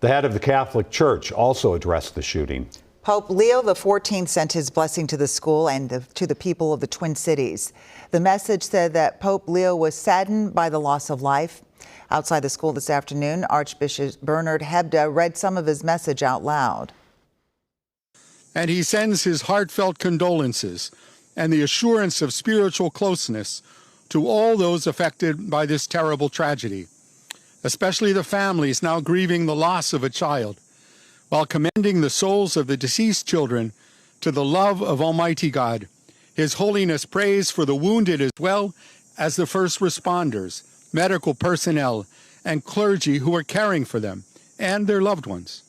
The head of the Catholic Church also addressed the shooting. Pope Leo XIV sent his blessing to the school and to the people of the Twin Cities. The message said that Pope Leo was saddened by the loss of life. Outside the school this afternoon, Archbishop Bernard Hebda read some of his message out loud. And he sends his heartfelt condolences and the assurance of spiritual closeness to all those affected by this terrible tragedy, especially the families now grieving the loss of a child, while commending the souls of the deceased children to the love of Almighty God. His Holiness prays for the wounded as well as the first responders, medical personnel, and clergy who are caring for them and their loved ones.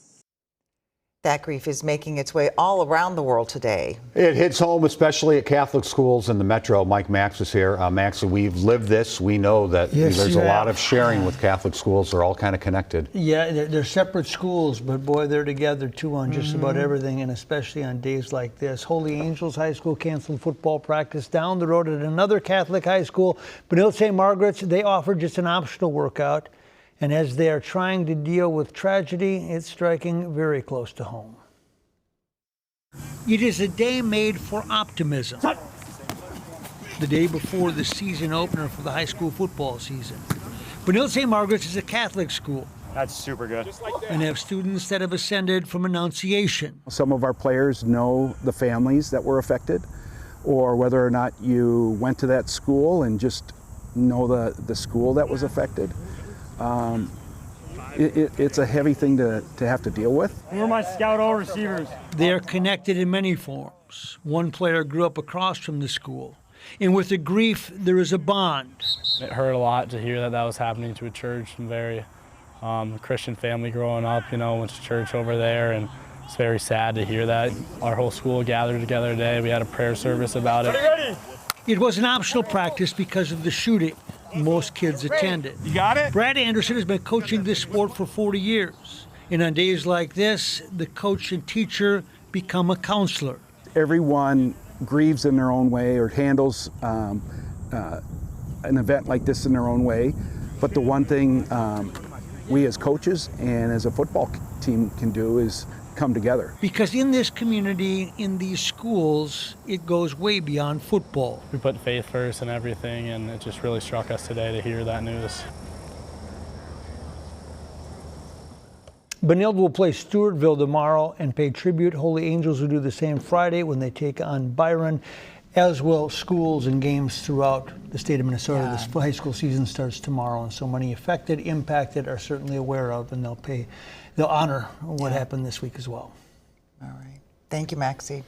That grief is making its way all around the world today. It hits home, especially at Catholic schools in the metro. Mike Max is here. Max, we've lived this. We know that there's a lot of sharing with Catholic schools. They're all kind of connected. Yeah, they're separate schools, but boy, they're together too on just about everything, and especially on days like this. Holy Angels High School canceled football practice. Down the road at another Catholic high school, Benilde-St. Margaret's, they offered just an optional workout. And as they are trying to deal with tragedy, it's striking very close to home. It is a day made for optimism. The day before the season opener for the high school football season. Benilde-St. Margaret's is a Catholic school. That's super good. And have students that have ascended from Annunciation. Some of our players know the families that were affected, or whether or not you went to that school and just know the school that was affected. It's a heavy thing to have to deal with. We're my scout all receivers. They are connected in many forms. One player grew up across from the school. And with the grief, there is a bond. It hurt a lot to hear that was happening to a church. I'm very Christian family growing up, went to church over there, and it's very sad to hear that. Our whole school gathered together today. We had a prayer service about it. It was an optional practice because of the shooting. Most kids attended. You got it? Brad Anderson has been coaching this sport for 40 years. And on days like this, the coach and teacher become a counselor. Everyone grieves in their own way or handles an event like this in their own way. But the one thing we as coaches and as a football team can do is come together. Because in this community, in these schools, it goes way beyond football. We put faith first and everything, and it just really struck us today to hear that news. Benilde will play Stewartville tomorrow and pay tribute. Holy Angels will do the same Friday when they take on Byron, as will schools and games throughout the state of Minnesota. Yeah. This high school season starts tomorrow, and so many affected, impacted are certainly aware of, and they'll honor what happened this week as well. All right. Thank you, Maxie.